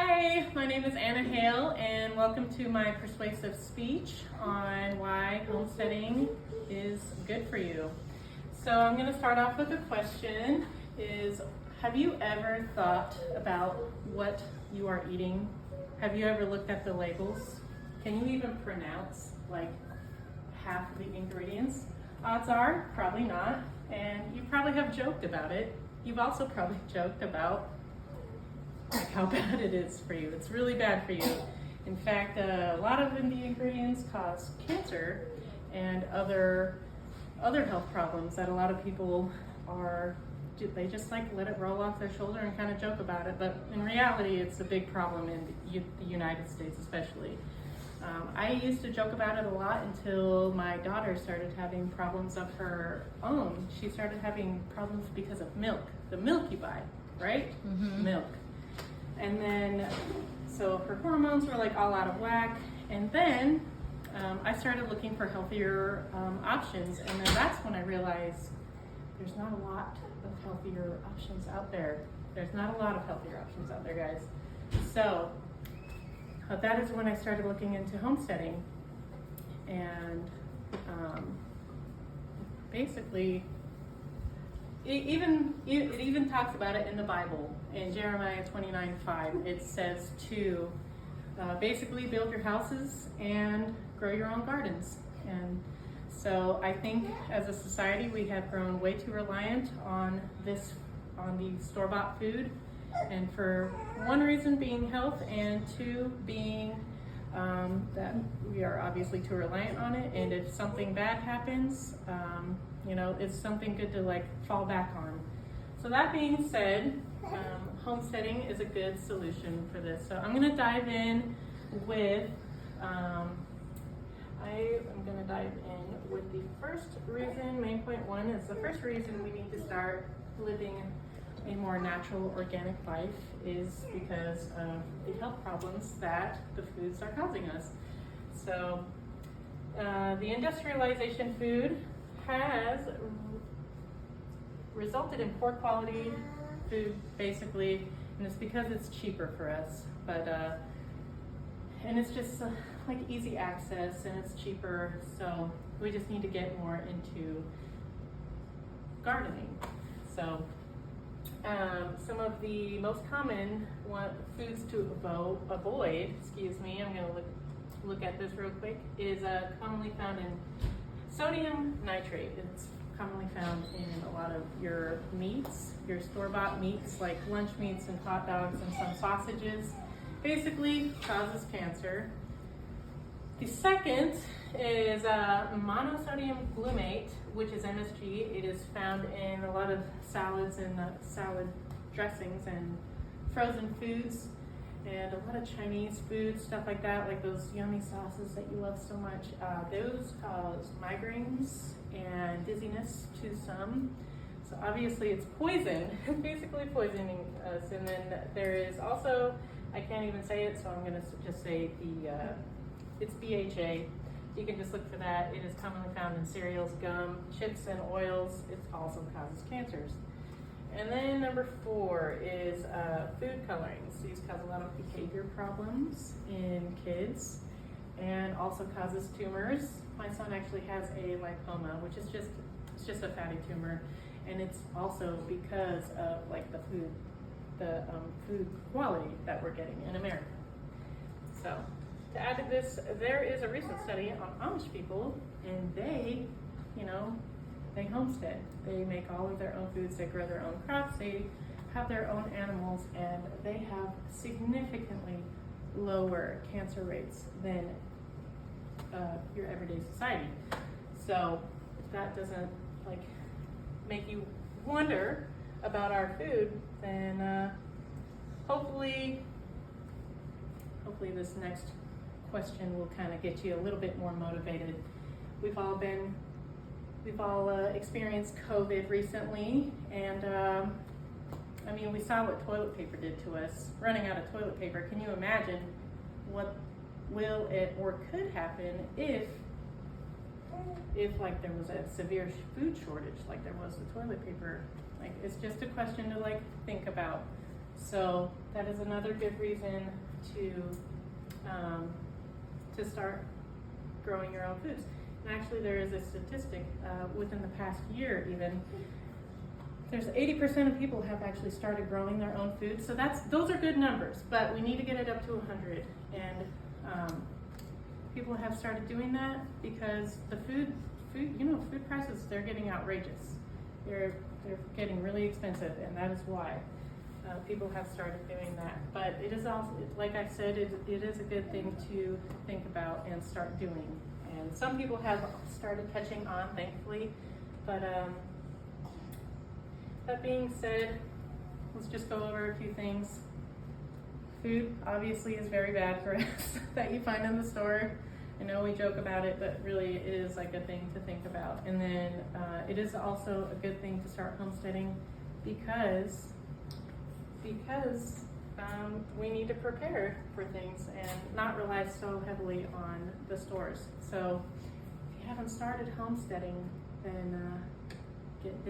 Hi, my name is Anna Hale, and welcome to my persuasive speech on why homesteading is good for you. So I'm going to start off with a question: have you ever thought about what you are eating? Have you ever looked at the labels? Can you even pronounce like half of the ingredients? Odds are probably not, and you probably have joked about it. You've also probably joked about how bad it is for you. It's really bad for you. In fact, a lot of the ingredients cause cancer and other health problems that a lot of people they just like let it roll off their shoulder and kind of joke about it. But in reality, it's a big problem in the United States especially. I used to joke about it a lot until my daughter started having problems of her own. She started having problems because of milk, the milk you buy, right? Mm-hmm. Milk. And then, so her hormones were like all out of whack. And then I started looking for healthier options. And then that's when I realized there's not a lot of healthier options out there. There's not a lot of healthier options out there, guys. So that is when I started looking into homesteading. And basically, it even talks about it in the Bible. In Jeremiah 29:5, it says to basically build your houses and grow your own gardens. And so I think as a society we have grown way too reliant on the store-bought food, and for one reason being health, and two being that we are obviously too reliant on it, and if something bad happens, it's something good to like fall back on. So that being said, homesteading is a good solution for this. So I'm going to dive in with the first reason. Main point one is the first reason we need to start living a more natural, organic life is because of the health problems that the foods are causing us. So the industrialization food has resulted in poor quality food, basically, and it's because it's cheaper for us. But and it's just like easy access, and it's cheaper. So we just need to get more into gardening. So some of the most common foods to avoid, I'm going to look at this real quick, is commonly found in sodium nitrate. It's commonly found in a lot of your meats, your store-bought meats like lunch meats and hot dogs and some sausages. Basically causes cancer. The second is monosodium glutamate, which is MSG. It is found in a lot of salads and salad dressings and frozen foods and a lot of Chinese food, stuff like that, like those yummy sauces that you love so much. Those cause migraines and dizziness to some. So obviously it's poison, basically poisoning us. And then there is also, I can't even say it, so I'm going to just say it's BHA. You can just look for that. It is commonly found in cereals, gum, chips, and oils. It also causes cancers. And then number 4 is food colorings. These cause a lot of behavior problems in kids and also causes tumors. My son actually has a lipoma, which is just a fatty tumor, and it's also because of like the food quality that we're getting in America. So to add to this, there is a recent study on Amish people, and they homestead. They make all of their own foods, they grow their own crops, they have their own animals, and they have significantly lower cancer rates than your everyday society. So if that doesn't make you wonder about our food, then hopefully this next question will kind of get you a little bit more motivated. We've all experienced COVID recently, and we saw what toilet paper did to us. Running out of toilet paper, can you imagine what will it or could happen if like there was a severe food shortage like there was with toilet paper? Like, it's just a question to think about. So that is another good reason to start growing your own foods. And actually there is a statistic within the past year even, there's 80% of people have actually started growing their own food. So those are good numbers, but we need to get it up to 100. And people have started doing that because the food prices, they're getting outrageous. They're getting really expensive, and that is why people have started doing that. But it is also, like I said, it is a good thing to think about and start doing. And some people have started catching on, thankfully. But that being said, let's just go over a few things. Food obviously is very bad for us that you find in the store. I know we joke about it, but really it is like a thing to think about. And then it is also a good thing to start homesteading because we need to prepare for things and not rely so heavily on the stores. So if you haven't started homesteading, then get busy.